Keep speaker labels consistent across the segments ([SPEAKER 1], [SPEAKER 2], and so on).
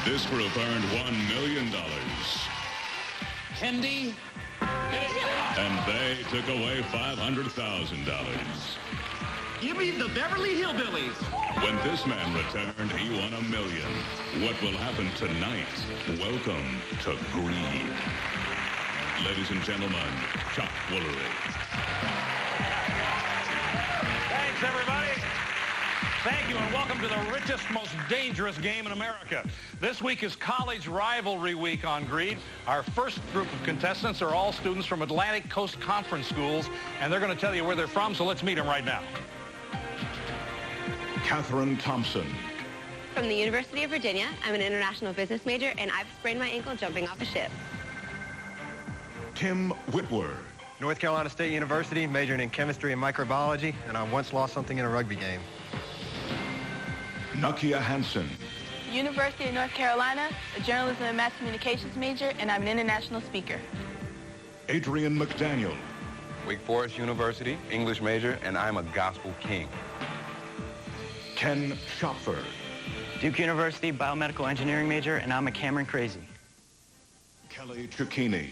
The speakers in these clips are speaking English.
[SPEAKER 1] This group earned $1 million.
[SPEAKER 2] Kendi.
[SPEAKER 1] And they took away $500,000.
[SPEAKER 2] Give me the Beverly Hillbillies.
[SPEAKER 1] When this man returned, he won $1 million. What will happen tonight? Welcome to Greed. Ladies and gentlemen, Chuck Woolery.
[SPEAKER 3] Thanks, everybody. Thank you, and welcome to the richest, most dangerous game in America. This week is College Rivalry Week on Greed. Our first group of contestants are all students from Atlantic Coast Conference schools, and they're going to tell you where they're from, so let's meet them right now.
[SPEAKER 1] Catherine Thompson.
[SPEAKER 4] From the University of Virginia, I'm an international business major, and I've sprained my ankle jumping off a ship.
[SPEAKER 1] Tim Whitwer.
[SPEAKER 5] North Carolina State University, majoring in chemistry and microbiology, and I once lost something in a rugby game.
[SPEAKER 1] Nakia Hansen.
[SPEAKER 6] University of North Carolina, a journalism and mass communications major, and I'm an international speaker.
[SPEAKER 1] Adrian McDaniel.
[SPEAKER 7] Wake Forest University, English major, and I'm a gospel king.
[SPEAKER 1] Ken Schopfer.
[SPEAKER 8] Duke University, biomedical engineering major, and I'm a Cameron Crazy.
[SPEAKER 1] Kelly Cicchini.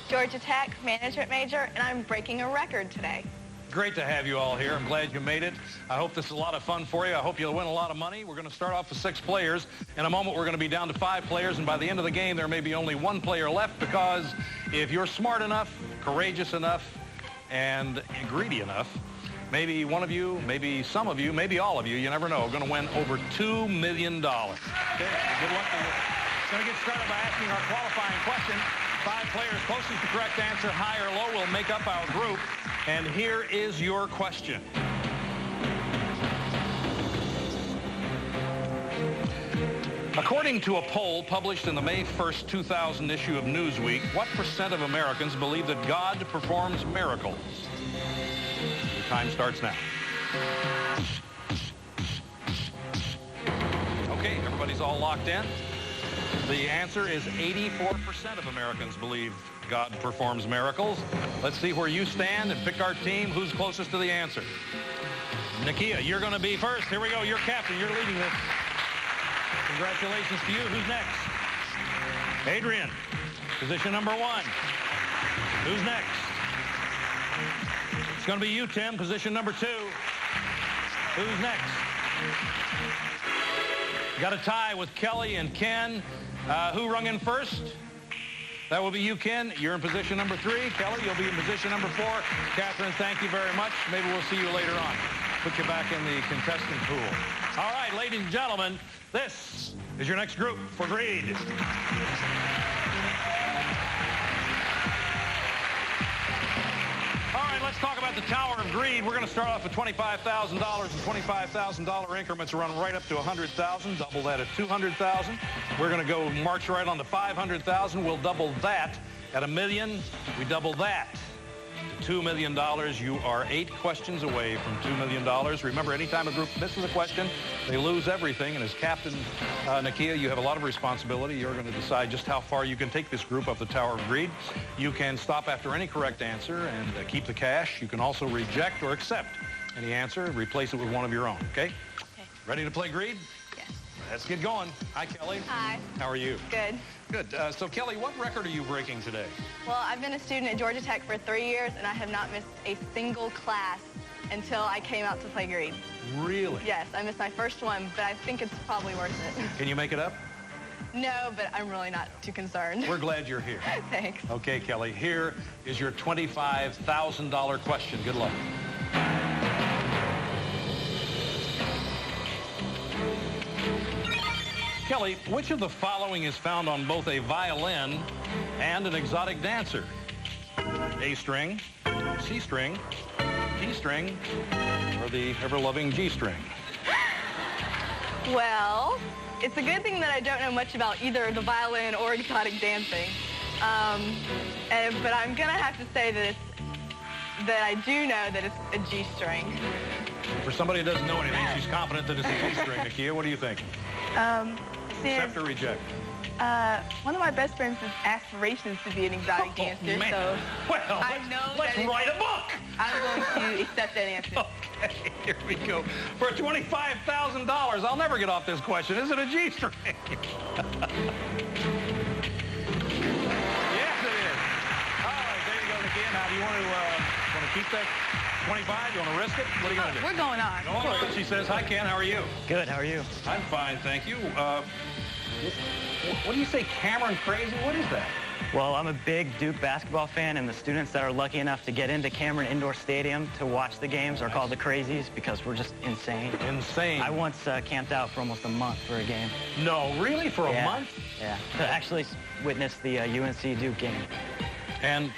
[SPEAKER 6] Georgia Tech, management major, and I'm breaking a record today.
[SPEAKER 3] Great to have you all here. I'm glad you made it. I hope this is a lot of fun for you. I hope you'll win a lot of money. We're going to start off with 6 players. In a moment, we're going to be down to 5 players, and by the end of the game, there may be only 1 player left, because if you're smart enough, courageous enough, and greedy enough, maybe one of you, maybe some of you, maybe all of you, you never know, are going to win over $2 million. Okay, good luck to you. Going to get started by asking our qualifying question. 5 players closest to correct answer, high or low, will make up our group. And here is your question. According to a poll published in the May 1st, 2000 issue of Newsweek, what % of Americans believe that God performs miracles? Your time starts now. Okay, everybody's all locked in. The answer is 84% of Americans believe God performs miracles. Let's see where you stand and pick our team. Who's closest to the answer? Nakia, you're going to be first. Here we go. You're captain. You're leading this. Congratulations to you. Who's next? Adrian, position number 1. Who's next? It's going to be you, Tim, position number 2. Who's next? Got a tie with Kelly and Ken. Who rung in first? That will be you, Ken. You're in position number 3. Kelly, you'll be in position number 4. Catherine, thank you very much. Maybe we'll see you later on. Put you back in the contestant pool. All right, ladies and gentlemen, this is your next group for Greed. All right, let's talk about the Tower of Greed. We're going to start off with $25,000 and $25,000 increments run right up to $100,000. Double that at $200,000. We're going to go march right on to $500,000. We'll double that at $1 million. We double that to $2 million. You are 8 questions away from $2 million. Remember, anytime a group misses a question, they lose everything. And as Captain Nakia, you have a lot of responsibility. You're going to decide just how far you can take this group up the Tower of Greed. You can stop after any correct answer and keep the cash. You can also reject or accept any answer, replace it with one of your own, okay?
[SPEAKER 6] Okay.
[SPEAKER 3] Ready to play Greed?
[SPEAKER 6] Yes.
[SPEAKER 3] Let's get going. Hi, Kelly.
[SPEAKER 6] Hi.
[SPEAKER 3] How are you?
[SPEAKER 6] Good.
[SPEAKER 3] Good. So, Kelly, what record are you breaking today?
[SPEAKER 6] Well, I've been a student at Georgia Tech for 3 years, and I have not missed a single class until I came out to play Greed.
[SPEAKER 3] Really?
[SPEAKER 6] Yes, I missed my first one, but I think it's probably worth it.
[SPEAKER 3] Can you make it up?
[SPEAKER 6] No, but I'm really not too concerned.
[SPEAKER 3] We're glad you're here.
[SPEAKER 6] Thanks.
[SPEAKER 3] Okay, Kelly, here is your $25,000 question. Good luck. Kelly, which of the following is found on both a violin and an exotic dancer? A string, C string, D string, or the ever-loving G string?
[SPEAKER 6] Well, it's a good thing that I don't know much about either the violin or exotic dancing. But I'm going to have to say that I do know that it's a G string.
[SPEAKER 3] For somebody who doesn't know anything, she's confident that it's a G string. Nakia, what do you think?
[SPEAKER 6] Seeing
[SPEAKER 3] Accept or reject?
[SPEAKER 6] One of my best friends has aspirations to be an exotic dancer,
[SPEAKER 3] man.
[SPEAKER 6] so
[SPEAKER 3] Well,
[SPEAKER 6] I know
[SPEAKER 3] let's
[SPEAKER 6] that
[SPEAKER 3] write a book.
[SPEAKER 6] I'm going to accept that answer.
[SPEAKER 3] Okay, here we go. For $25,000, I'll never get off this question. Is it a G-string? Yes, it is. All right, there you go, Nikki. Now, do you want to keep that 25? You want to risk it? What are you going to do?
[SPEAKER 6] We're going on.
[SPEAKER 3] Go on. She says, hi, Ken. How are you?
[SPEAKER 8] Good, how are you?
[SPEAKER 3] I'm fine, thank you. What do you say, Cameron Crazy? What is that?
[SPEAKER 8] Well, I'm a big Duke basketball fan, and the students that are lucky enough to get into Cameron Indoor Stadium to watch the games are called the Crazies because we're just insane.
[SPEAKER 3] Insane.
[SPEAKER 8] I once camped out for almost a month for a game.
[SPEAKER 3] No, really? For a month?
[SPEAKER 8] Yeah, to actually witness the UNC Duke game.
[SPEAKER 3] And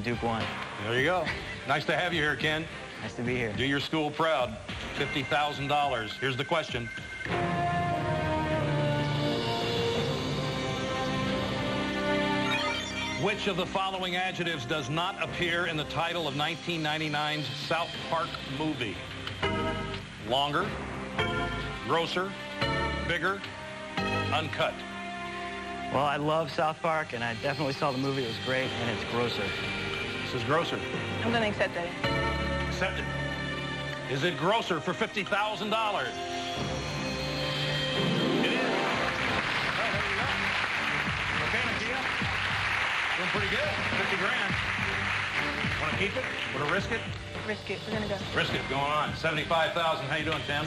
[SPEAKER 8] Duke won.
[SPEAKER 3] there you go. Nice to have you here, Ken.
[SPEAKER 8] Nice to be here.
[SPEAKER 3] Do your school proud. $50,000. Here's the question. Which of the following adjectives does not appear in the title of 1999's South Park movie? Longer, grosser, bigger, uncut.
[SPEAKER 8] Well, I love South Park, and I definitely saw the movie. It was great, and it's grosser.
[SPEAKER 3] This is grosser.
[SPEAKER 6] I'm going to accept that answer.
[SPEAKER 3] Accept it. Is it grosser for $50,000? It is. Oh, there you go. Okay, Nakia. Doing pretty good. 50 grand. Want to keep it? Want to risk it?
[SPEAKER 6] Risk it. We're going to go.
[SPEAKER 3] Risk it. Going on. 75,000. How you doing, Tim?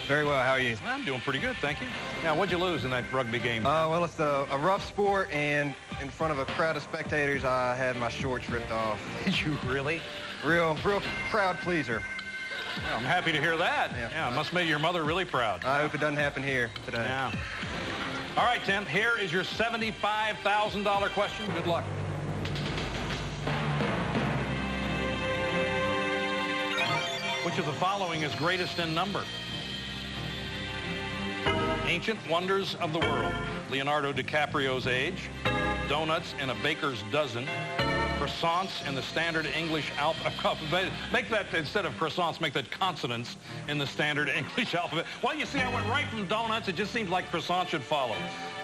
[SPEAKER 5] Very well. How are you?
[SPEAKER 3] I'm doing pretty good, thank you. Now, what'd you lose in that rugby game?
[SPEAKER 5] Well, it's a rough sport, and in front of a crowd of spectators, I had my shorts ripped off.
[SPEAKER 3] Did you really?
[SPEAKER 5] Real crowd pleaser.
[SPEAKER 3] Well, I'm happy to hear that.
[SPEAKER 5] Yeah.
[SPEAKER 3] It must make your mother really proud.
[SPEAKER 5] I hope it doesn't happen here today.
[SPEAKER 3] Yeah. All right, Tim, here is your $75,000 question. Good luck. Which of the following is greatest in number? Ancient Wonders of the World, Leonardo DiCaprio's age, donuts in a baker's dozen, croissants in the standard English alphabet. Make that, instead of croissants, make that consonants in the standard English alphabet. Well, you see, I went right from donuts. It just seems like croissants should follow.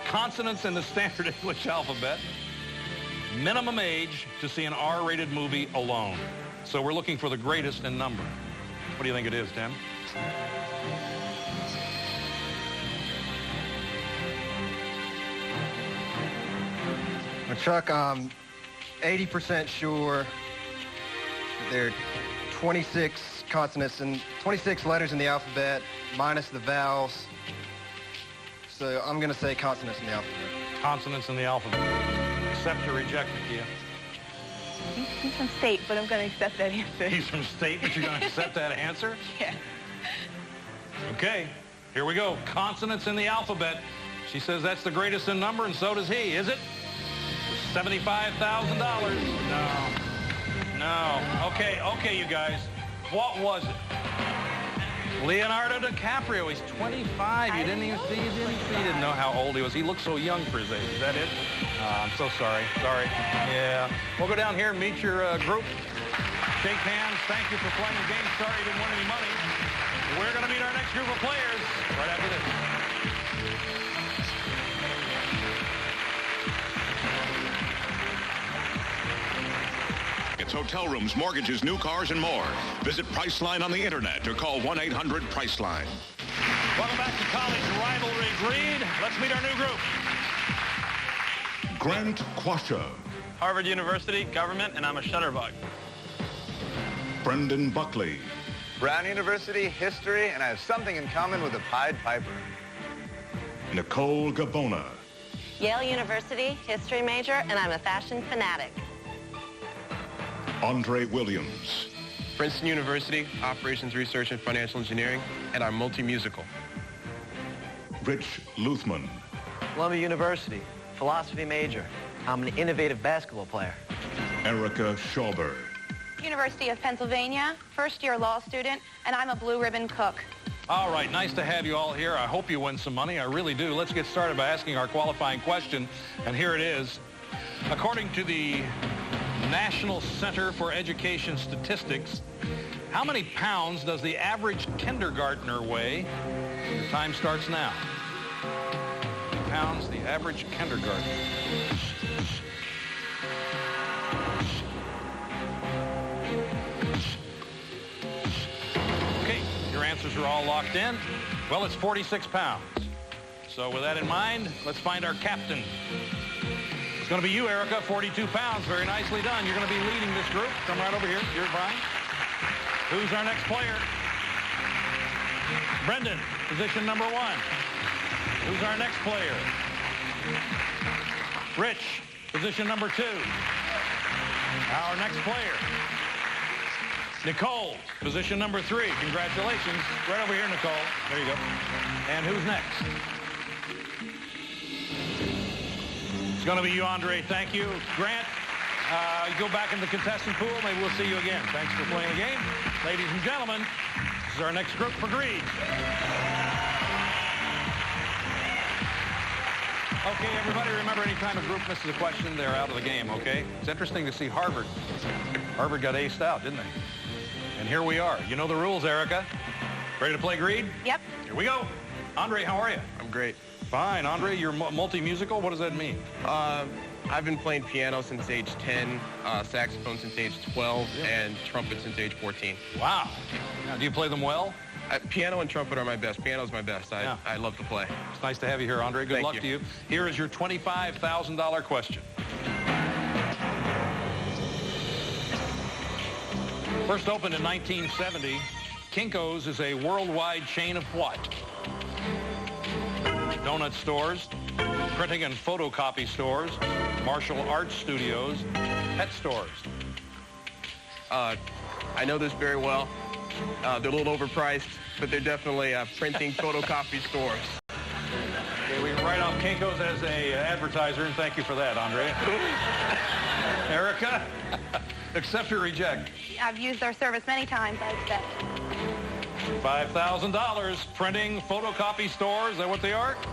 [SPEAKER 3] Consonants in the standard English alphabet. Minimum age to see an R-rated movie alone. So we're looking for the greatest in number. What do you think it is, Tim?
[SPEAKER 5] Well, Chuck, I'm 80% sure there are 26 consonants and 26 letters in the alphabet, minus the vowels. So I'm going to say consonants in the alphabet.
[SPEAKER 3] Consonants in the alphabet. Accept or reject, Nakia?
[SPEAKER 6] He's from state, but I'm going to accept that answer.
[SPEAKER 3] He's from state, but you're going to accept that answer?
[SPEAKER 6] Yeah.
[SPEAKER 3] Okay, here we go. Consonants in the alphabet. She says that's the greatest in number, and so does he. Is it? $75,000. No. Okay, you guys. What was it? Leonardo DiCaprio. He's 25. You didn't even see. You didn't know how old he was. He looked so young for his age. Is that it? I'm so sorry. Sorry. Yeah. We'll go down here and meet your group. Shake hands. Thank you for playing the game. Sorry you didn't win any money. We're going to meet our next group of players right after this.
[SPEAKER 1] It's hotel rooms, mortgages, new cars, and more. Visit Priceline on the internet or call 1-800-PRICELINE.
[SPEAKER 3] Welcome back to College Rivalry Greed. Let's meet our new group.
[SPEAKER 1] Grant Quasha,
[SPEAKER 8] Harvard University, government, and I'm a shutterbug.
[SPEAKER 1] Brendan Buckley,
[SPEAKER 7] Brown University, history, and I have something in common with the Pied Piper.
[SPEAKER 1] Nicole Gabona,
[SPEAKER 4] Yale University, history major, and I'm a fashion fanatic.
[SPEAKER 1] Andre Williams,
[SPEAKER 9] Princeton University, Operations Research and Financial Engineering, and our multi-musical.
[SPEAKER 1] Rich Luthman,
[SPEAKER 8] Columbia University, philosophy major. I'm an innovative basketball player.
[SPEAKER 1] Erica Schauber,
[SPEAKER 10] University of Pennsylvania, first-year law student, and I'm a blue ribbon cook.
[SPEAKER 3] All right, nice to have you all here. I hope you win some money. I really do. Let's get started by asking our qualifying question, and here it is. According to the National Center for Education Statistics, how many pounds does the average kindergartner weigh? Your time starts now. pounds, the average kindergarten. Okay, your answers are all locked in. Well, it's 46 pounds. So with that in mind, let's find our captain. It's going to be you, Erica, 42 pounds. Very nicely done. You're going to be leading this group. Come right over here. You're fine. Who's our next player? Brendan, position number 1. Who's our next player? Rich, position number 2. Our next player. Nicole, position number 3. Congratulations. Right over here, Nicole. There you go. And who's next? It's going to be you, Andre. Thank you. Grant, you go back in the contestant pool. Maybe we'll see you again. Thanks for playing the game. Ladies and gentlemen, this is our next group for Greed. Okay, everybody, remember, anytime a group misses a question, they're out of the game, okay? It's interesting to see Harvard. Harvard got aced out, didn't they? And here we are. You know the rules, Erica. Ready to play Greed?
[SPEAKER 10] Yep.
[SPEAKER 3] Here we go. Andre, how are you?
[SPEAKER 9] I'm great.
[SPEAKER 3] Fine. Andre, you're multi-musical. What does that mean?
[SPEAKER 9] I've been playing piano since age 10, saxophone since age 12, and trumpet since age 14.
[SPEAKER 3] Wow. Now, do you play them well?
[SPEAKER 9] Piano and trumpet are my best. Piano's my best. I love to play.
[SPEAKER 3] It's nice to have you here, Andre. Good luck to you. Here is your $25,000 question. First opened in 1970, Kinko's is a worldwide chain of what? Donut stores, printing and photocopy stores, martial arts studios, pet stores.
[SPEAKER 9] I know this very well. They're a little overpriced, but they're definitely printing photocopy stores.
[SPEAKER 3] Okay, we can write off Kinko's as a advertiser, and thank you for that, Andre. Erica, accept or reject?
[SPEAKER 10] I've used their service many times, I expect.
[SPEAKER 3] $5,000, printing, photocopy stores. Is that what they are? Yep,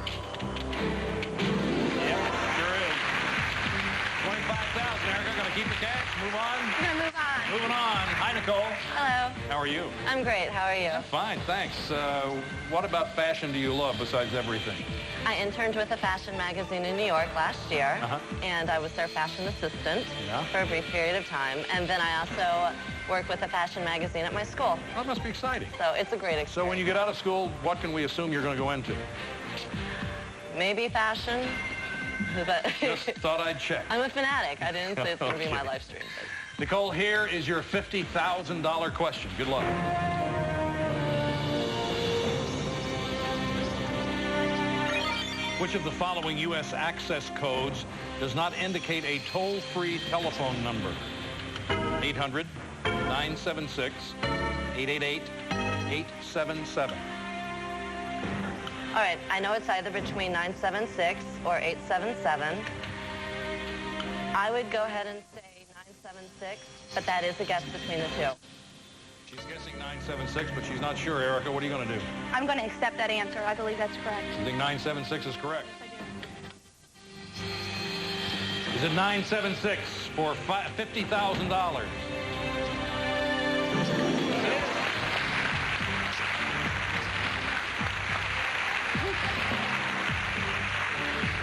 [SPEAKER 3] sure is. $25,000, Erica. Going to keep the cash? Move on?
[SPEAKER 4] I'm going to move on.
[SPEAKER 3] Moving on. Hi, Nicole.
[SPEAKER 4] Hello.
[SPEAKER 3] How are you?
[SPEAKER 4] I'm great. How are you?
[SPEAKER 3] Fine, thanks. What about fashion do you love besides everything?
[SPEAKER 4] I interned with a fashion magazine in New York last year, and I was their fashion assistant for a brief period of time. And then I also work with a fashion magazine at my school.
[SPEAKER 3] Well, that must be exciting.
[SPEAKER 4] So it's a great experience.
[SPEAKER 3] So when you get out of school, what can we assume you're going to go into?
[SPEAKER 4] Maybe fashion. But
[SPEAKER 3] Just thought I'd check.
[SPEAKER 4] I'm a fanatic. I didn't say it's going to be my live stream.
[SPEAKER 3] Nicole, here is your $50,000 question. Good luck. Which of the following U.S. access codes does not indicate a toll-free telephone number? 800-976-888-877.
[SPEAKER 4] All right, I know it's either between 976 or 877. I would go ahead and say 976, but that is a guess between the two.
[SPEAKER 3] She's guessing 976, but she's not sure. Erica, what are you going to do?
[SPEAKER 10] I'm going to accept that answer. I believe that's correct.
[SPEAKER 3] You think 976 is correct?
[SPEAKER 10] Yes, I do.
[SPEAKER 3] Is it 976 for $50,000?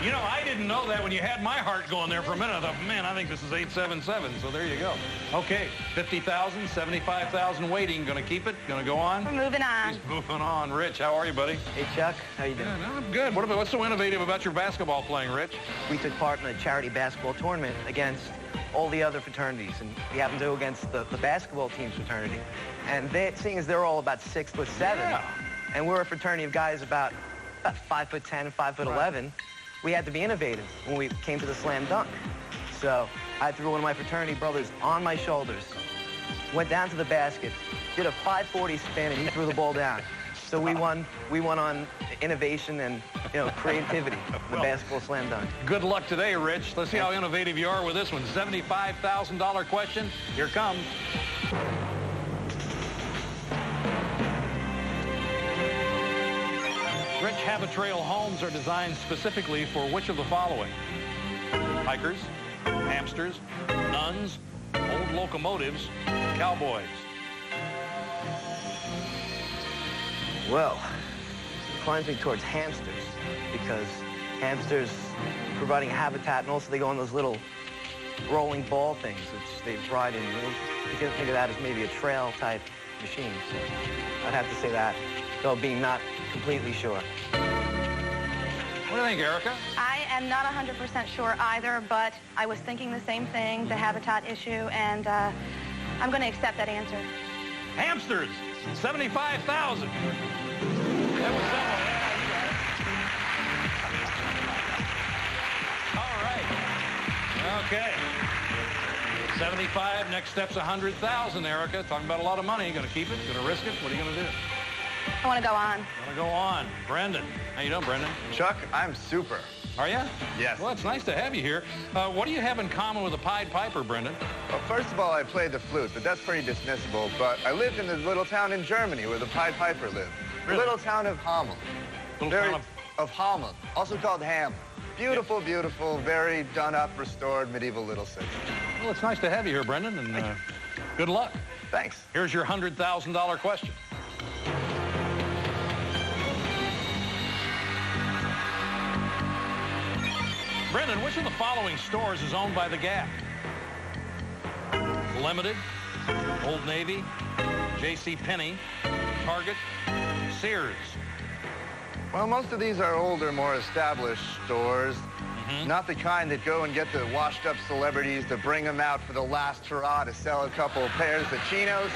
[SPEAKER 3] You know, I didn't know that when you had my heart going there for a minute. I thought, man, I think this is 877, so there you go. Okay, 50,000, 75,000 waiting. Going to keep it? Going to go on?
[SPEAKER 10] We're moving on.
[SPEAKER 3] He's moving on. Rich, how are you, buddy?
[SPEAKER 11] Hey, Chuck. How you doing?
[SPEAKER 3] Yeah, no, I'm good. What's so innovative about your basketball playing, Rich?
[SPEAKER 11] We took part in a charity basketball tournament against all the other fraternities, and we happened to go against the basketball team's fraternity. And seeing as they're all about 6'7", and we're a fraternity of guys about 5'10", 5'11", we had to be innovative when we came to the slam dunk. So I threw one of my fraternity brothers on my shoulders, went down to the basket, did a 540 spin, and he threw the ball down. So we won on innovation and, creativity, the basketball slam dunk.
[SPEAKER 3] Good luck today, Rich. Let's see how innovative you are with this one. $75,000 question. Here it comes. Rich, Habitrail homes are designed specifically for which of the following? Hikers, hamsters, nuns, old locomotives, cowboys.
[SPEAKER 11] Well, it inclines me towards hamsters, because hamsters providing habitat, and also they go on those little rolling ball things, which they ride in. You can think of that as maybe a trail-type machine. So I'd have to say that, though being not completely sure.
[SPEAKER 3] What do you think, Erica?
[SPEAKER 10] I am not 100% sure either, but I was thinking the same thing, the habitat issue, and I'm going to accept that answer.
[SPEAKER 3] Hamsters, 75,000. That was that one. All right. Okay. 75. Next step's 100,000. Erica, talking about a lot of money. You going to keep it? Going to risk it? What are you going to do?
[SPEAKER 10] I want to go on.
[SPEAKER 3] Want to go on. Brendan. How you doing, Brendan?
[SPEAKER 7] Chuck, I'm super.
[SPEAKER 3] Are you?
[SPEAKER 7] Yes.
[SPEAKER 3] Well, it's nice to have you here. What do you have in common with a Pied Piper, Brendan?
[SPEAKER 7] Well, first of all, I played the flute, but that's pretty dismissible. But I lived in this little town in Germany where the Pied Piper lived.
[SPEAKER 3] Really?
[SPEAKER 7] The little town of Hameln. Of Hameln, also called Ham. Beautiful, yeah. Beautiful, very done-up, restored, medieval little city.
[SPEAKER 3] Well, it's nice to have you here, Brendan, and good luck.
[SPEAKER 7] Thanks.
[SPEAKER 3] Here's your $100,000 question. Brendan, which of the following stores is owned by the Gap? Limited, Old Navy, J.C. Penney, Target, Sears.
[SPEAKER 7] Well, most of these are older, more established stores. Not the kind that go and get the washed-up celebrities to bring them out for the last hurrah to sell a couple of pairs of chinos.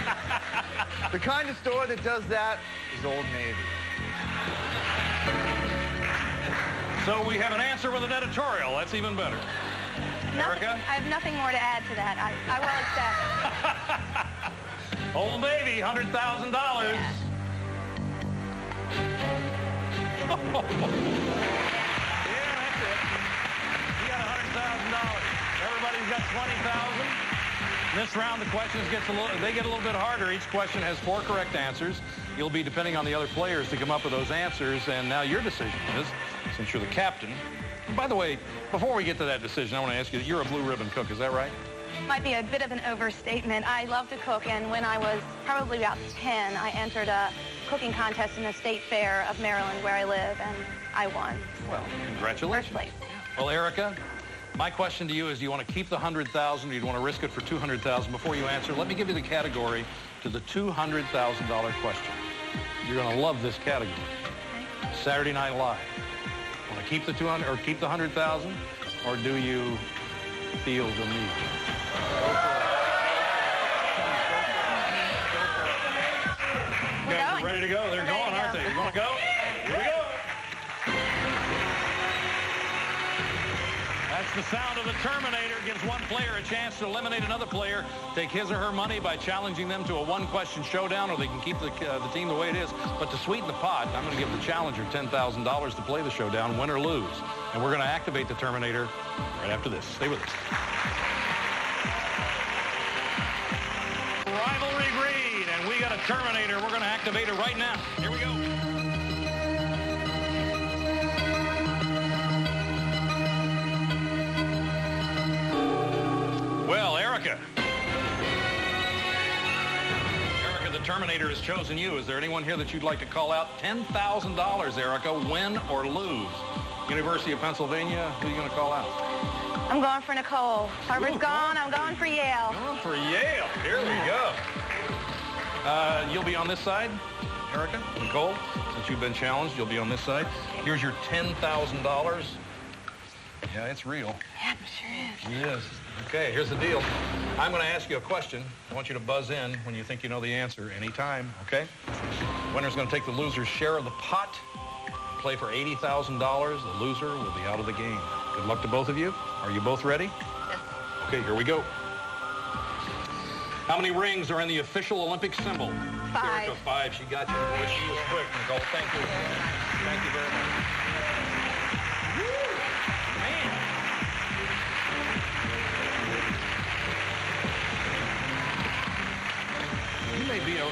[SPEAKER 7] The kind of store that does that is Old Navy.
[SPEAKER 3] So we have an answer with an editorial. That's even better. Erica?
[SPEAKER 10] I have nothing more to add to that. I will accept.
[SPEAKER 3] Old Navy, $100,000. Yeah. Yeah, that's it. You got $100,000. Everybody's got $20,000. This round, the questions get a little bit harder. Each question has 4 correct answers. You'll be depending on the other players to come up with those answers. And now your decision is, since you're the captain. And by the way, before we get to that decision, I want to ask you, you're a blue ribbon cook, is that right?
[SPEAKER 10] Might be a bit of an overstatement. I love to cook, and when I was probably about 10, I entered a cooking contest in the State Fair of Maryland, where I live, and I won.
[SPEAKER 3] Well, congratulations.
[SPEAKER 10] First place.
[SPEAKER 3] Well, Erica, my question to you is, do you want to keep the $100,000 or do you want to risk it for $200,000? Before you answer, let me give you the category to the $200,000 question. You're going to love this category. Okay. Saturday Night Live. Want to keep the 200 or keep the 100,000, or do you feel the need? You guys are ready to go. They're going, aren't they? You want to go? Here we go. That's the sound of the Terminator. Gives one player a chance to eliminate another player, take his or her money by challenging them to a one-question showdown, or they can keep the team the way it is. But to sweeten the pot, I'm going to give the challenger $10,000 to play the showdown, win or lose. And we're going to activate the Terminator right after this. Stay with us. Rivalry Greed, and we got a Terminator. We're going to activate it right now. Here we go. Well, Erica, the Terminator has chosen you. Is there anyone here that you'd like to call out? $10,000, Erica, win or lose. University of Pennsylvania, who are you going to call out?
[SPEAKER 10] I'm going for Nicole. Harvard's gone. I'm going for Yale.
[SPEAKER 3] Going for Yale. Here we go. You'll be on this side, Erica. Nicole, since you've been challenged, you'll be on this side. Here's your $10,000. Yeah, it's real.
[SPEAKER 10] Yeah, it sure is.
[SPEAKER 3] It is. Okay, here's the deal. I'm going to ask you a question. I want you to buzz in when you think you know the answer anytime, okay? Winner's going to take the loser's share of the pot, play for $80,000. The loser will be out of the game. Good luck to both of you. Are you both ready?
[SPEAKER 10] Yes.
[SPEAKER 3] Okay, here we go. How many rings are in the official Olympic symbol?
[SPEAKER 10] 5.
[SPEAKER 3] Erica, 5. She got you. Boy, she was quick, Nicole. Thank you. Thank you very much.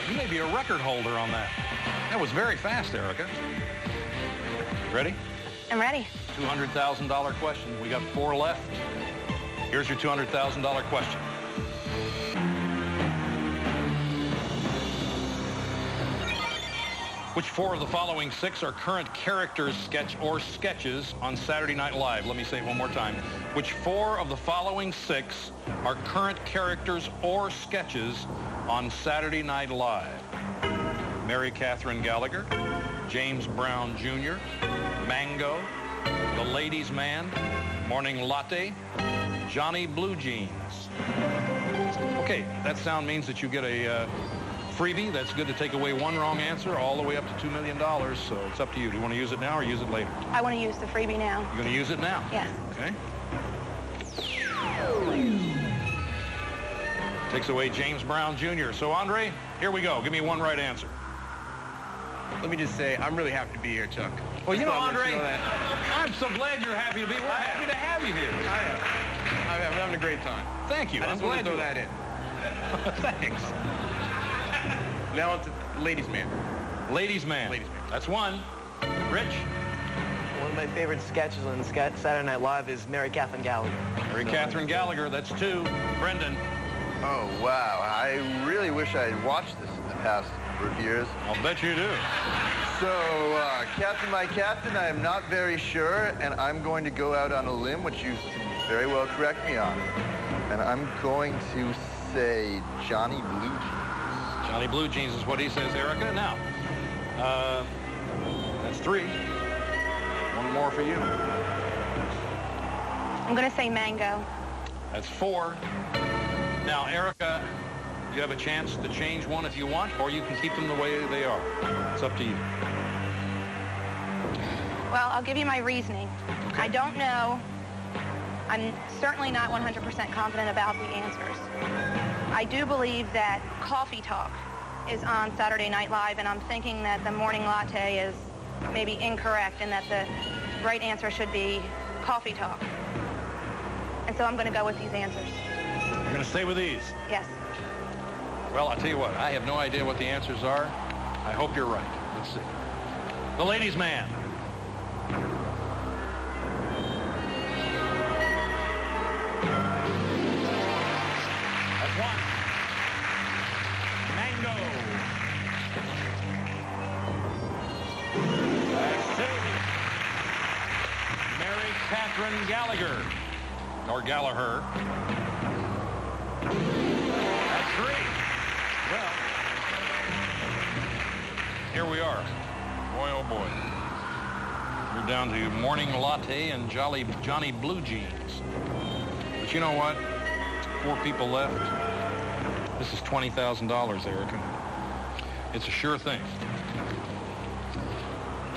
[SPEAKER 3] You may be a record holder on that. That was very fast, Erica. Ready?
[SPEAKER 10] I'm ready.
[SPEAKER 3] $200,000 question. We got 4 left. Here's your $200,000 question. Which 4 of the following 6 are current characters, sketch, or sketches on Saturday Night Live? Let me say it one more time. Which 4 of the following 6 are current characters or sketches on Saturday Night Live? Mary Catherine Gallagher, James Brown Jr., Mango, The Ladies' Man, Morning Latte, Johnny Blue Jeans. Okay, that sound means that you get a freebie. That's good to take away 1 wrong answer all the way up to $2 million, so it's up to you. Do you want to use it now or use it later?
[SPEAKER 10] I want to use the freebie now.
[SPEAKER 3] You're going to use it now?
[SPEAKER 10] Yes.
[SPEAKER 3] Okay. Takes away James Brown Jr. So, Andre, here we go. Give me 1 right answer.
[SPEAKER 9] Let me just say, I'm really happy to be here, Chuck.
[SPEAKER 3] Well, you know,
[SPEAKER 9] Just wanted to
[SPEAKER 3] Andre,
[SPEAKER 9] let you know that.
[SPEAKER 3] I'm so glad you're happy to be. We're happy to have you here.
[SPEAKER 9] I'm having a great time.
[SPEAKER 3] Thank you.
[SPEAKER 9] I just wanted to throw that in.
[SPEAKER 3] Thanks.
[SPEAKER 9] Now on to Ladies' Man.
[SPEAKER 3] Ladies' Man.
[SPEAKER 9] Ladies' Man.
[SPEAKER 3] That's 1. Rich?
[SPEAKER 11] One of my favorite sketches on Saturday Night Live is Mary Catherine Gallagher.
[SPEAKER 3] Mary Catherine Gallagher, that's 2. Brendan?
[SPEAKER 7] Oh, wow. I really wish I had watched this in the past number of years.
[SPEAKER 3] I'll bet you do.
[SPEAKER 7] So, Captain, my captain, I am not very sure, and I'm going to go out on a limb, which you can very well correct me on. And I'm going to say Johnny Blue Jeans.
[SPEAKER 3] Johnny Blue Jeans is what he says, Erica. Now, that's 3. 1 more for you.
[SPEAKER 10] I'm going to say Mango.
[SPEAKER 3] That's 4. Now, Erica, you have a chance to change 1 if you want, or you can keep them the way they are. It's up to you.
[SPEAKER 10] Well, I'll give you my reasoning.
[SPEAKER 3] Okay.
[SPEAKER 10] I don't know. I'm certainly not 100% confident about the answers. I do believe that Coffee Talk is on Saturday Night Live, and I'm thinking that the Morning Latte is maybe incorrect and that the right answer should be Coffee Talk. And so I'm going to go with these answers.
[SPEAKER 3] You're going to stay with these?
[SPEAKER 10] Yes.
[SPEAKER 3] Well, I'll tell you what. I have no idea what the answers are. I hope you're right. Let's see. The Ladies' Man. That's 1. Mango. That's 2. Mary Catherine Gallagher. Or Gallagher. That's 3. Well, here we are. Boy, oh boy. We're down to Morning Latte and Johnny Blue Jeans. But you know what? 4 people left. This is $20,000, Erica. It's a sure thing.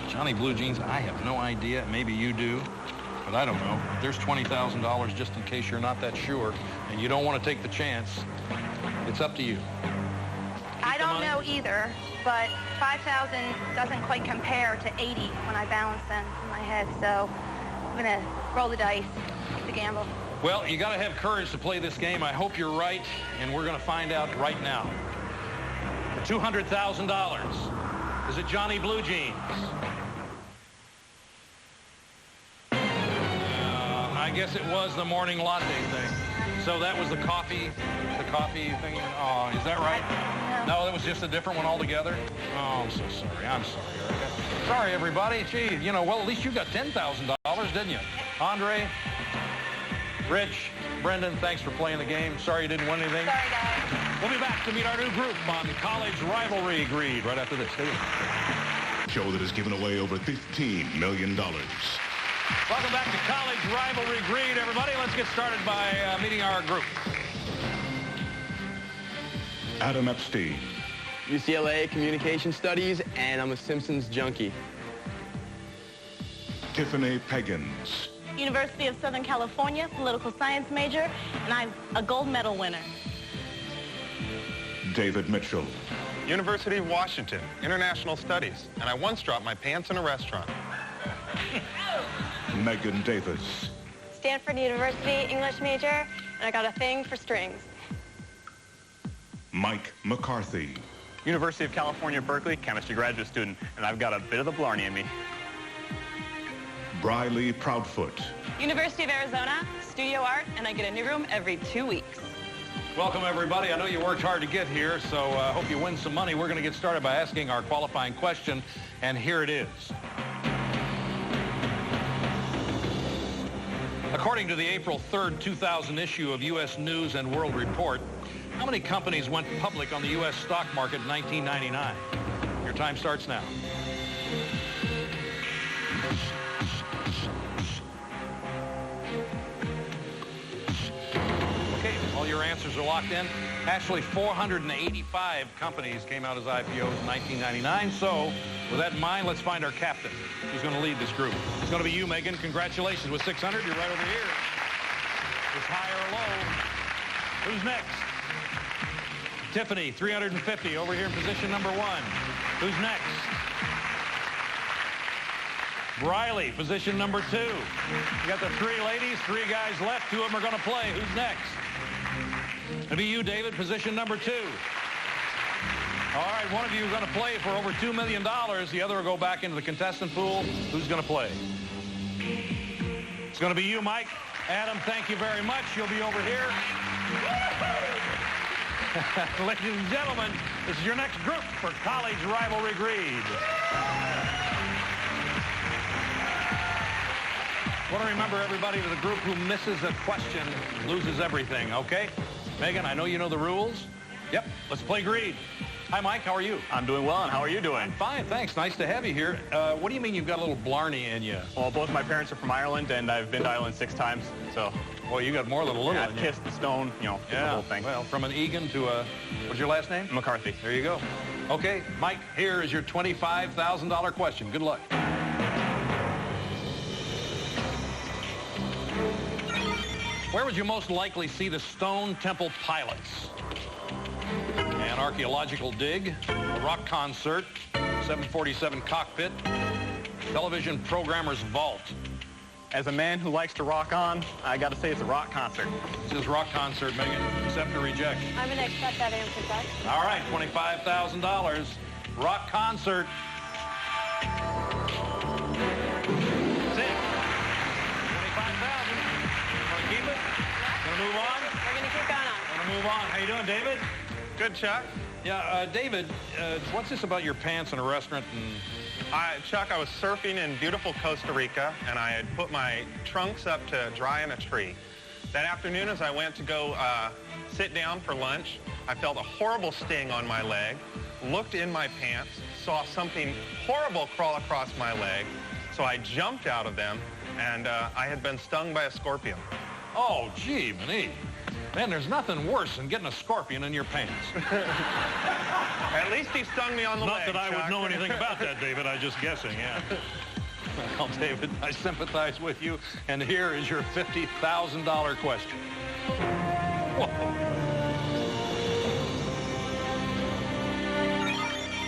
[SPEAKER 3] Johnny Blue Jeans, I have no idea. Maybe you do, but I don't know. There's $20,000 just in case you're not that sure, and you don't want to take the chance. It's up to you.
[SPEAKER 10] I don't know either, but 5,000 doesn't quite compare to 80 when I balance them in my head, so I'm going to roll the dice to gamble.
[SPEAKER 3] Well, you got to have courage to play this game. I hope you're right, and we're going to find out right now. The $200,000. Is it Johnny Blue Jeans? I guess it was the Morning Latte thing. So that was the coffee thing. Oh, is that right? No, that was just a different one altogether. Oh, I'm so sorry. I'm sorry, Erica. Sorry, everybody. Gee, you know, well, at least you got $10,000, didn't you? Andre, Rich, Brendan, thanks for playing the game. Sorry you didn't win anything.
[SPEAKER 10] Sorry, guys.
[SPEAKER 3] We'll be back to meet our new group on College Rivalry Greed right after this. Stay with us.
[SPEAKER 1] Show that has given away over $15 million.
[SPEAKER 3] Welcome back to College Rivalry Greed, everybody. Let's get started by meeting our group.
[SPEAKER 1] Adam Epstein.
[SPEAKER 12] UCLA Communication Studies, and I'm a Simpsons junkie.
[SPEAKER 1] Tiffany Peggins.
[SPEAKER 13] University of Southern California, political science major, and I'm a gold medal winner.
[SPEAKER 1] David Mitchell.
[SPEAKER 14] University of Washington, International Studies, and I once dropped my pants in a restaurant.
[SPEAKER 1] Megan Davis.
[SPEAKER 15] Stanford University, English major, and I got a thing for strings.
[SPEAKER 1] Mike McCarthy.
[SPEAKER 16] University of California, Berkeley, chemistry graduate student, and I've got a bit of the Blarney in me.
[SPEAKER 1] Briley Proudfoot.
[SPEAKER 13] University of Arizona, studio art, and I get a new room every 2 weeks.
[SPEAKER 3] Welcome, everybody. I know you worked hard to get here, so I hope you win some money. We're going to get started by asking our qualifying question, and here it is. According to the April 3rd, 2000 issue of U.S. News and World Report, how many companies went public on the U.S. stock market in 1999? Your time starts now. Okay, all your answers are locked in. Actually, 485 companies came out as IPOs in 1999. So, with that in mind, let's find our captain. Who's going to lead this group? It's going to be you, Megan. Congratulations. With 600, you're right over here. It's high or low. Who's next? Tiffany, 350, over here in position number 1. Who's next? Briley, position number 2. You got the 3 ladies, 3 guys left. 2 of them are going to play. Who's next? It'll be you, David, position number 2. All right, one of you is going to play for over $2 million. The other will go back into the contestant pool. Who's going to play? It's going to be you, Mike. Adam, thank you very much. You'll be over here. Ladies and gentlemen, this is your next group for College Rivalry Greed. I want to remember everybody to the group who misses a question loses everything, okay? Megan, I know you know the rules. Yep, let's play Greed. Hi, Mike. How are you?
[SPEAKER 16] I'm doing well, and how are you doing?
[SPEAKER 3] I'm fine, thanks. Nice to have you here. What do you mean you've got a little Blarney in you?
[SPEAKER 16] Well, both my parents are from Ireland, and I've been to Ireland 6 times, so...
[SPEAKER 3] Well, you got more than a little
[SPEAKER 16] I've kissed the stone, you know, the whole thing.
[SPEAKER 3] Well, from an Egan to a... What's your last name?
[SPEAKER 16] McCarthy.
[SPEAKER 3] There you go. Okay, Mike, here is your $25,000 question. Good luck. Where would you most likely see the Stone Temple Pilots? An archaeological dig, a rock concert, 747 cockpit, television programmer's vault.
[SPEAKER 16] As a man who likes to rock on, I got to say it's a rock concert.
[SPEAKER 3] This is rock concert, Megan. Accept or reject?
[SPEAKER 15] I'm going to accept that answer, Chuck.
[SPEAKER 3] All right, $25,000. Rock concert. That's it. $25,000. Want to keep it? Going to move on?
[SPEAKER 15] We're going to keep going on.
[SPEAKER 3] Want to move on. How you doing, David?
[SPEAKER 14] Good, Chuck.
[SPEAKER 3] Yeah, David, what's this about your pants in a restaurant?
[SPEAKER 14] Chuck, I was surfing in beautiful Costa Rica, and I had put my trunks up to dry in a tree. That afternoon, as I went to go sit down for lunch, I felt a horrible sting on my leg, looked in my pants, saw something horrible crawl across my leg, so I jumped out of them, and I had been stung by a scorpion.
[SPEAKER 3] Oh, gee, Manee. Man, there's nothing worse than getting a scorpion in your pants.
[SPEAKER 14] At least he stung me on the leg,
[SPEAKER 3] Not that I would
[SPEAKER 14] Chuck.
[SPEAKER 3] know anything about that, David. I'm just guessing, yeah. Well, David, I sympathize with you. And here is your $50,000 question. Whoa.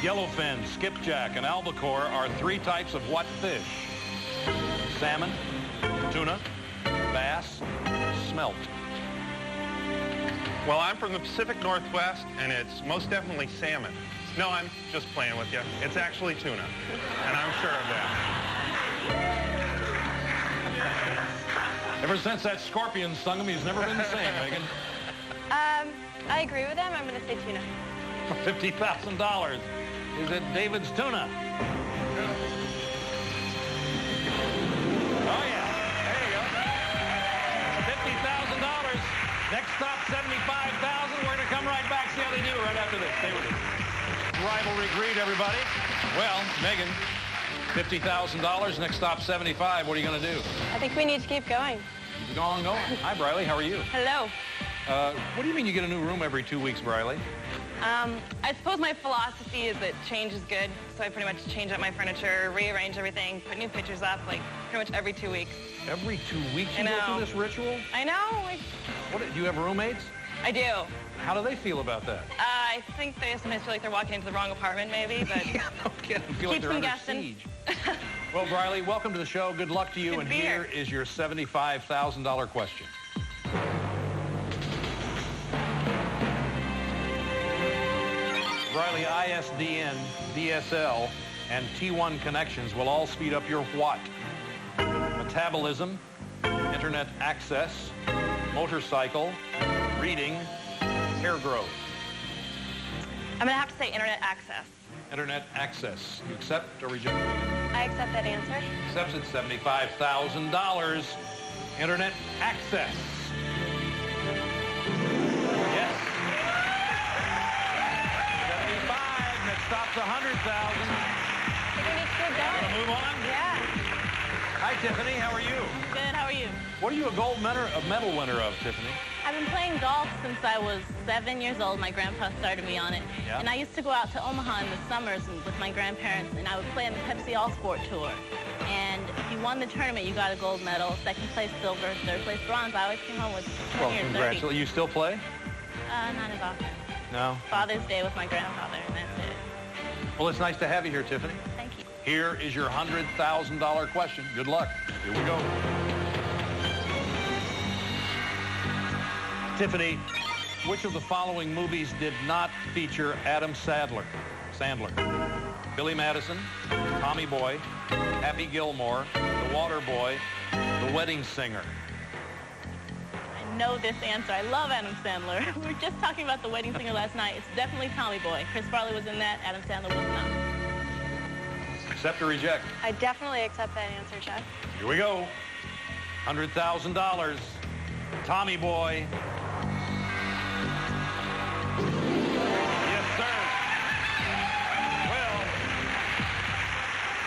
[SPEAKER 3] Yellowfin, skipjack, and albacore are 3 types of what fish? Salmon, tuna, bass, smelt.
[SPEAKER 14] Well, I'm from the Pacific Northwest, and it's most definitely salmon. No, I'm just playing with you. It's actually tuna, and I'm sure of that.
[SPEAKER 3] Ever since that scorpion stung him, he's never been the same, Megan.
[SPEAKER 15] I agree with him. I'm going to say tuna.
[SPEAKER 3] $50,000. Is it David's tuna? Oh, yeah. There you go. $50,000. Next stop, $75,000. We're going to come right back, see how they do right after this. Stay with us. Rivalry Greed, everybody. Well, Megan, $50,000. Next stop, $75,000. What are you going to do?
[SPEAKER 15] I think we need to keep going.
[SPEAKER 3] Keep going. Hi, Briley. How are you?
[SPEAKER 15] Hello.
[SPEAKER 3] What do you mean you get a new room every 2 weeks, Briley?
[SPEAKER 6] I suppose my philosophy is that change is good, so I pretty much change up my furniture, rearrange everything, put new pictures up, like, pretty much every 2 weeks.
[SPEAKER 3] Every 2 weeks you go through this ritual?
[SPEAKER 6] I know.
[SPEAKER 3] Do you have roommates?
[SPEAKER 6] I do.
[SPEAKER 3] How do they feel about that?
[SPEAKER 6] I think they sometimes feel like they're walking into the wrong apartment, maybe, but
[SPEAKER 3] no kidding. Feel like
[SPEAKER 6] keeps
[SPEAKER 3] they're
[SPEAKER 6] them
[SPEAKER 3] under
[SPEAKER 6] guessing.
[SPEAKER 3] siege. Well, Briley, welcome to the show. Good luck to you.
[SPEAKER 6] Good
[SPEAKER 3] And
[SPEAKER 6] to be
[SPEAKER 3] here
[SPEAKER 6] here.
[SPEAKER 3] is your $75,000 question. Briley, ISDN, DSL, and T1 connections will all speed up your what? Metabolism, internet access, motorcycle, reading, hair growth?
[SPEAKER 6] I'm going to have to say internet access.
[SPEAKER 3] Internet access. You accept or reject?
[SPEAKER 15] I accept that answer.
[SPEAKER 3] Accepts it. $75,000. Internet access. Yes. 75. That stops 100,000.
[SPEAKER 15] We need to keep going.
[SPEAKER 3] Want to move on?
[SPEAKER 15] Yeah.
[SPEAKER 3] Hi, Tiffany. How are you?
[SPEAKER 13] Good, how are you?
[SPEAKER 3] What are you a medal winner of, Tiffany?
[SPEAKER 13] I've been playing golf since I was 7 years old. My grandpa started me on it.
[SPEAKER 3] Yeah.
[SPEAKER 13] And I used to go out to Omaha in the summers with my grandparents, and I would play on the Pepsi All-Sport Tour. And if you won the tournament, you got a gold medal, second place silver, third place bronze. I always came home with 20
[SPEAKER 3] Well,
[SPEAKER 13] or 30.
[SPEAKER 3] congratulations. You still play?
[SPEAKER 13] Not as often.
[SPEAKER 3] No?
[SPEAKER 13] Father's Day with my grandfather, and that's it.
[SPEAKER 3] Well, it's nice to have you here, Tiffany.
[SPEAKER 13] Thank you.
[SPEAKER 3] Here is your $100,000 question. Good luck. Here we go. Tiffany, which of the following movies did not feature Adam Sandler? Billy Madison, Tommy Boy, Happy Gilmore, The Water Boy, The Wedding Singer.
[SPEAKER 13] I know this answer. I love Adam Sandler. We were just talking about The Wedding Singer last night. It's definitely Tommy Boy. Chris Farley was in that. Adam Sandler was not.
[SPEAKER 3] Accept or reject?
[SPEAKER 15] I definitely accept that answer, Chuck.
[SPEAKER 3] Here we go. $100,000. Tommy Boy. Yes, sir. Well,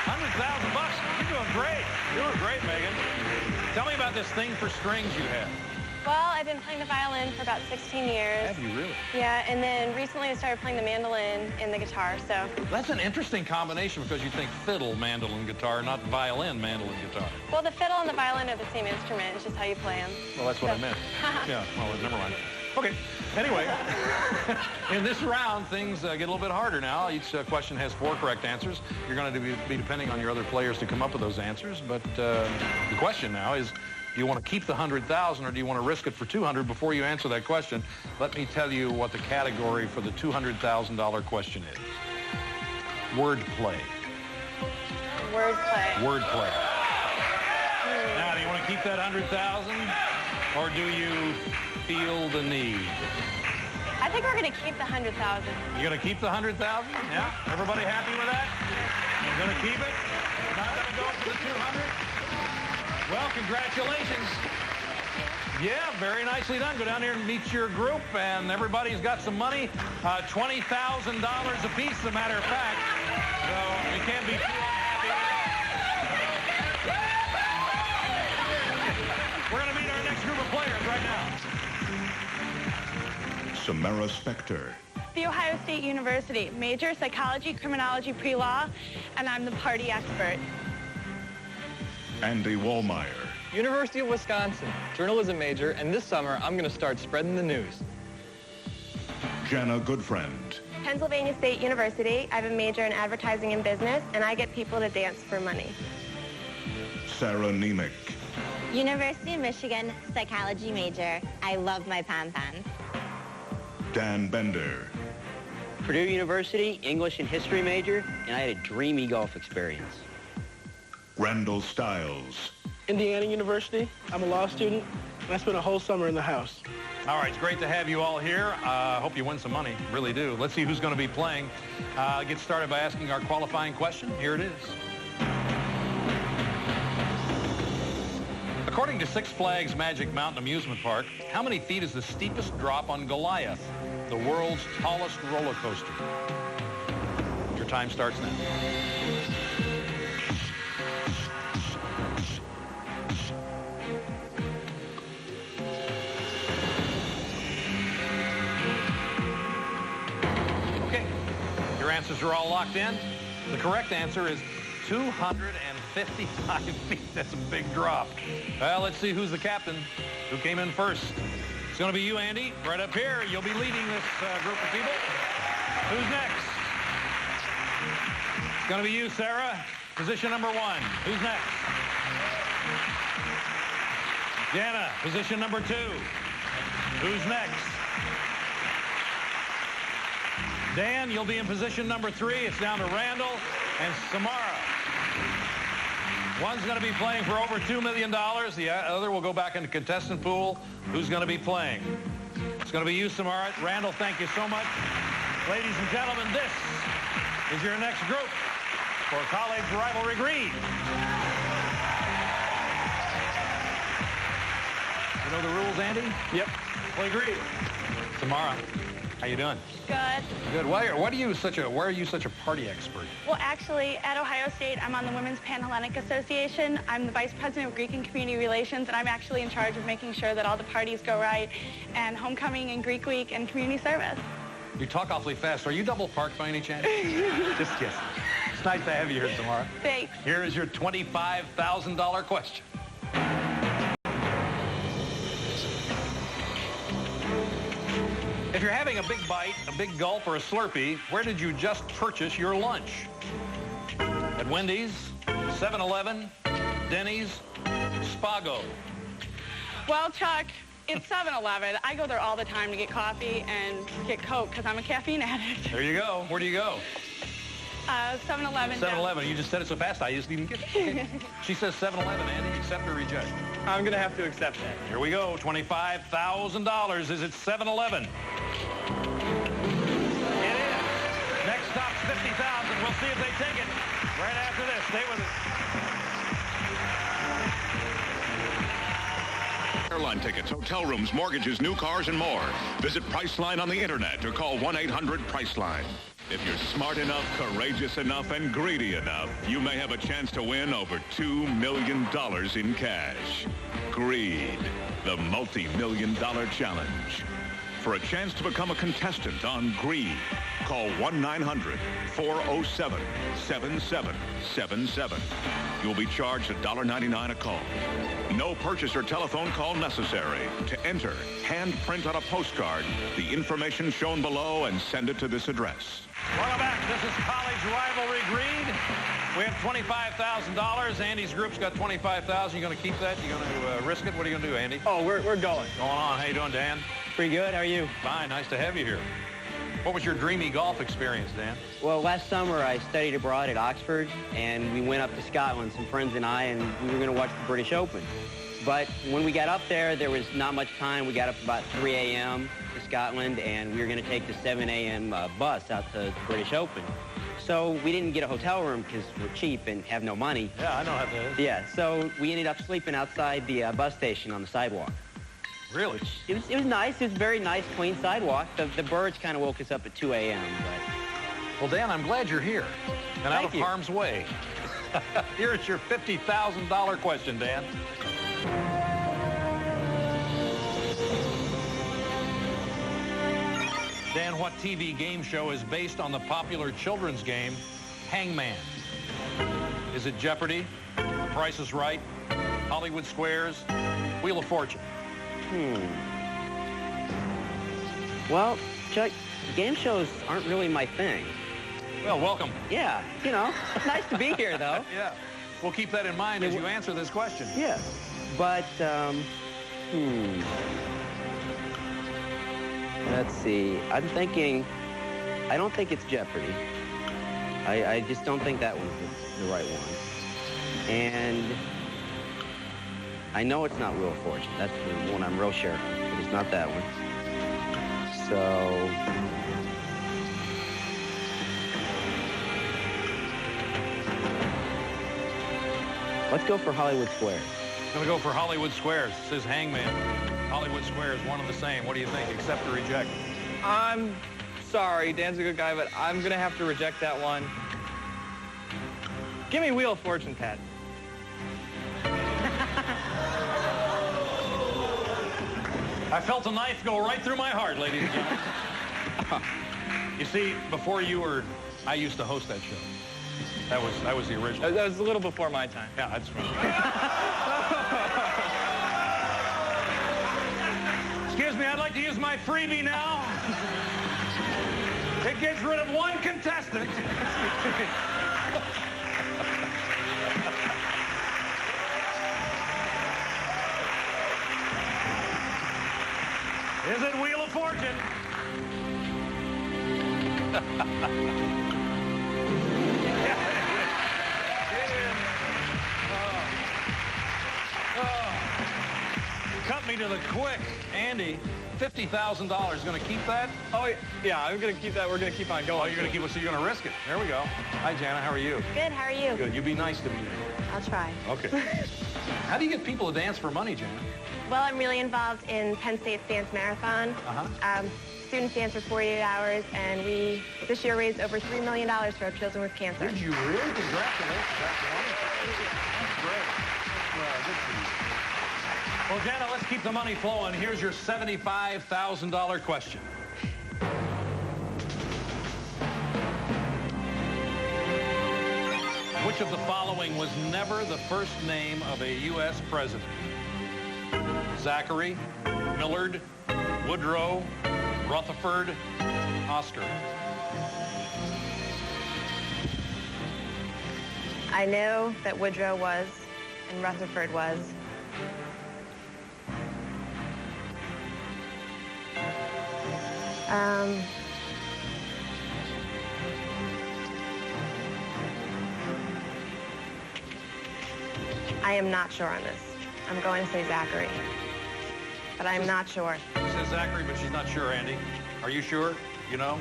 [SPEAKER 3] $100,000. You're doing great. You're doing great, Megan. Tell me about this thing for strings you have.
[SPEAKER 15] Well, I've been playing the violin for about 16 years.
[SPEAKER 3] Have you really?
[SPEAKER 15] Yeah, and then recently I started playing the mandolin and the guitar, so.
[SPEAKER 3] That's an interesting combination because you think fiddle, mandolin, guitar, not violin, mandolin, guitar.
[SPEAKER 15] Well, the fiddle and the violin are the same instrument. It's just how you play them.
[SPEAKER 3] Well, that's what I meant. Yeah, well, never mind. Okay. Anyway, in this round, things get a little bit harder now. Each question has 4 correct answers. You're going to be depending on your other players to come up with those answers. But the question now is, do you want to keep the $100,000 or do you want to risk it for $200? Before you answer that question, let me tell you what the category for the $200,000 question is. Wordplay.
[SPEAKER 15] Wordplay.
[SPEAKER 3] Wordplay. Now, do you want to keep that $100,000 or do you feel the need?
[SPEAKER 15] I think we're going to keep the $100,000.
[SPEAKER 3] You're going to keep the $100,000? Yeah? Everybody happy with that? You're going to keep it? You're not going to go for the $200,000? Well, congratulations. Yeah, very nicely done. Go down there and meet your group, and everybody's got some money. $20,000 apiece, as a matter of fact. So you can't be too unhappy. We're going to meet our next group of players right now.
[SPEAKER 1] Samara Spector.
[SPEAKER 6] The Ohio State University, major psychology, criminology, pre-law, and I'm the party expert.
[SPEAKER 1] Andy Wallmeyer.
[SPEAKER 12] University of Wisconsin, journalism major, and this summer I'm going to start spreading the news.
[SPEAKER 1] Jana Goodfriend.
[SPEAKER 15] Pennsylvania State University. I have a major in advertising and business, and I get people to dance for money.
[SPEAKER 1] Sarah Nemec.
[SPEAKER 17] University of Michigan, psychology major. I love my pom-poms.
[SPEAKER 1] Dan Bender.
[SPEAKER 18] Purdue University, English and history major, and I had a dreamy golf experience.
[SPEAKER 1] Randall Stiles.
[SPEAKER 19] Indiana University. I'm a law student, and I spent a whole summer in the house.
[SPEAKER 3] All right, it's great to have you all here. I hope you win some money, really do. Let's see who's going to be playing. Get started by asking our qualifying question. Here it is. According to Six Flags Magic Mountain Amusement Park, how many feet is the steepest drop on Goliath, the world's tallest roller coaster? Your time starts now. Okay, your answers are all locked in. The correct answer is 255 feet. That's a big drop. Well, let's see who's the captain. Who came in first? It's going to be you, Andy. Right up here. You'll be leading this group of people. Who's next? It's going to be you, Sarah. Position number 1. Who's next? Jana, position number 2. Who's next? Dan, you'll be in position number 3. It's down to Randall and Samara. One's going to be playing for over $2 million. The other will go back into contestant pool. Who's going to be playing? It's going to be you, Samara. Randall, thank you so much. Ladies and gentlemen, this is your next group for College Rivalry Green. You know the rules, Andy?
[SPEAKER 12] Yep.
[SPEAKER 3] Play green. Samara, how you doing?
[SPEAKER 6] Good.
[SPEAKER 3] Good. Why are you such a party expert?
[SPEAKER 6] Well, actually, at Ohio State, I'm on the Women's Panhellenic Association. I'm the Vice President of Greek and Community Relations, and I'm actually in charge of making sure that all the parties go right, and homecoming and Greek Week and community service.
[SPEAKER 3] You talk awfully fast. Are you double parked by any chance? Just kidding. It's nice to have you here, Samara.
[SPEAKER 6] Thanks.
[SPEAKER 3] Here is your $25,000 question. If you're having a big bite, a big gulp, or a Slurpee, where did you just purchase your lunch? At Wendy's, 7-Eleven, Denny's, Spago.
[SPEAKER 6] Well, Chuck, it's 7-Eleven. I go there all the time to get coffee and get Coke because I'm a caffeine addict.
[SPEAKER 3] There you go. Where do you go?
[SPEAKER 6] 7-Eleven.
[SPEAKER 3] 7-Eleven. You just said it so fast, I just didn't get it. She says 7-Eleven, Andy. Accept or reject?
[SPEAKER 12] I'm going to have to accept that.
[SPEAKER 3] Here we go. $25,000. Is it 7-Eleven? It is. Next stop's 50,000. We'll see if they take it right after this. Stay with us.
[SPEAKER 1] Airline tickets, hotel rooms, mortgages, new cars, and more. Visit Priceline on the internet or call 1-800-PRICELINE. If you're smart enough, courageous enough, and greedy enough, you may have a chance to win over $2 million in cash. Greed, the multi-million-dollar challenge. For a chance to become a contestant on Greed, call 1-900-407-7777. You'll be charged $1.99 a call. No purchase or telephone call necessary. To enter, hand print on a postcard the information shown below and send it to this address.
[SPEAKER 3] Welcome back. This is College Rivalry Greed. We have $25,000. Andy's group's got $25,000. You going to keep that? You going to risk it? What are you going to do, Andy?
[SPEAKER 12] Oh, we're going.
[SPEAKER 3] Going on. How you doing, Dan?
[SPEAKER 8] Pretty good. How are you?
[SPEAKER 3] Fine. Nice to have you here. What was your dreamy golf experience, Dan?
[SPEAKER 18] Well, last summer I studied abroad at Oxford, and we went up to Scotland, some friends and I, and we were going to watch the British Open. But when we got up there was not much time. We got up about 3 a.m. to Scotland, and we were going to take the 7 a.m. Bus out to the British Open. So we didn't get a hotel room because we're cheap and have no money.
[SPEAKER 3] Yeah, I know how that is.
[SPEAKER 18] Yeah, so we ended up sleeping outside the bus station on the sidewalk.
[SPEAKER 3] Really?
[SPEAKER 18] It was nice. It was a very nice, clean sidewalk. The birds kind of woke us up at 2 a.m. But...
[SPEAKER 3] Well, Dan, I'm glad you're here and out of
[SPEAKER 18] Thank you.
[SPEAKER 3] harm's way. Here's your $50,000 question, Dan. Dan, what TV game show is based on the popular children's game Hangman? Is it Jeopardy, The Price is Right, Hollywood Squares, Wheel of Fortune?
[SPEAKER 18] Well, Chuck, game shows aren't really my thing.
[SPEAKER 3] Well, welcome.
[SPEAKER 18] Yeah, you know, it's nice to be here, though.
[SPEAKER 3] Yeah. We'll keep that in mind as you answer this question.
[SPEAKER 18] Yeah, but, let's see. I'm thinking, I don't think it's Jeopardy. I just don't think that one's the right one. And I know it's not Wheel of Fortune. That's the one I'm real sure of, but it's not that one. So... let's go for Hollywood Squares.
[SPEAKER 3] Gonna go for Hollywood Squares. This is Hangman. Hollywood Squares, one and the same. What do you think? Accept or reject?
[SPEAKER 12] I'm sorry, Dan's a good guy, but I'm going to have to reject that one. Give me Wheel of Fortune, Pat.
[SPEAKER 3] I felt a knife go right through my heart, ladies and gentlemen. You see, before you were, I used to host that show. That was the original.
[SPEAKER 12] That was a little before my time.
[SPEAKER 3] Yeah, that's right. Excuse me, I'd like to use my freebie now. It gets rid of one contestant. Is it Wheel of Fortune? cut me to the quick. Andy, $50,000. Going to keep that?
[SPEAKER 12] Oh, yeah, I'm going to keep that. We're going to keep on going.
[SPEAKER 3] Oh, you're going to keep it, so you're going to risk it. There we go. Hi, Jana. How are you?
[SPEAKER 15] Good. How are you?
[SPEAKER 3] Good. You be nice to me.
[SPEAKER 15] I'll try.
[SPEAKER 3] Okay. How do you get people to dance for money, Jana?
[SPEAKER 15] Well, I'm really involved in Penn State's Dance Marathon. Students dance for 48 hours, and we this year raised over $3 million for our children with cancer.
[SPEAKER 3] Did you really? Congratulations. That's wonderful. That's great. Well, good for you. Well, Jana, let's keep the money flowing. Here's your $75,000 question. Which of the following was never the first name of a U.S. president? Zachary, Millard, Woodrow, Rutherford, Oscar.
[SPEAKER 15] I know that Woodrow was, and Rutherford was. I am not sure on this. I'm going to say Zachary, but I'm not sure.
[SPEAKER 3] She says Zachary, but she's not sure, Andy. Are you sure? You know?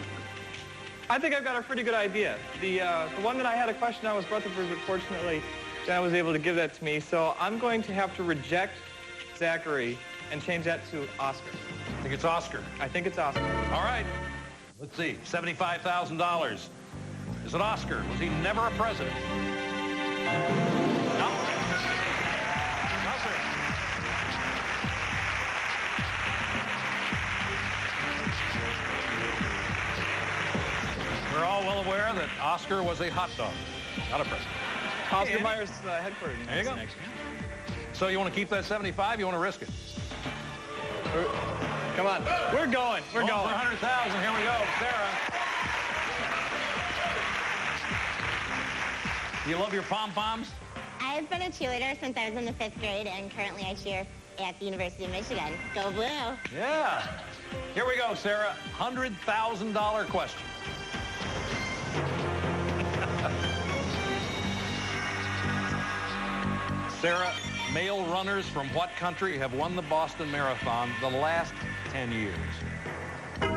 [SPEAKER 12] I think I've got a pretty good idea. The one that I had a question on was Rutherford, but fortunately, Jan was able to give that to me. So I'm going to have to reject Zachary and change that to Oscar.
[SPEAKER 3] I think it's Oscar.
[SPEAKER 12] I think it's Oscar.
[SPEAKER 3] All right. Let's see. $75,000. Is it Oscar? Was he never a president? No. No, sir. We're all well aware that Oscar was a hot dog, not a president.
[SPEAKER 12] Oscar Myers headquarters.
[SPEAKER 3] There you go. So you want to keep that 75? You want to risk it?
[SPEAKER 12] Come on. We're going. We're going.
[SPEAKER 3] For 100,000. Here we go. Sarah. You love your pom-poms?
[SPEAKER 17] I've been a cheerleader since I was in the 5th grade, and currently I cheer at the University of Michigan. Go Blue!
[SPEAKER 3] Yeah. Here we go, Sarah. $100,000 question. Sarah, male runners from what country have won the Boston Marathon the last 10 years?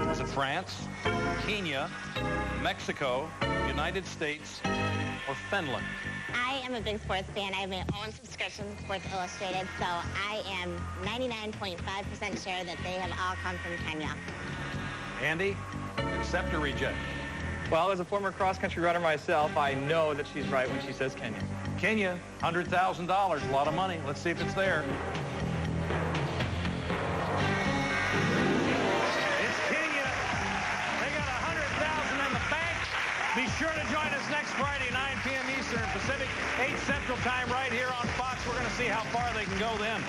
[SPEAKER 3] Is it France, Kenya, Mexico, United States, or Finland?
[SPEAKER 17] I am a big sports fan. I have my own subscription to Sports Illustrated, so I am 99.5% sure that they have all come from Kenya.
[SPEAKER 3] Andy, accept or reject?
[SPEAKER 12] Well, as a former cross-country runner myself, I know that she's right when she says Kenya.
[SPEAKER 3] Kenya, $100,000, a lot of money. Let's see if it's there. It's Kenya. They got $100,000 in the bank. Be sure to join us next Friday, 9 p.m. Eastern Pacific, 8 Central Time, right here on Fox. We're going to see how far they can go then.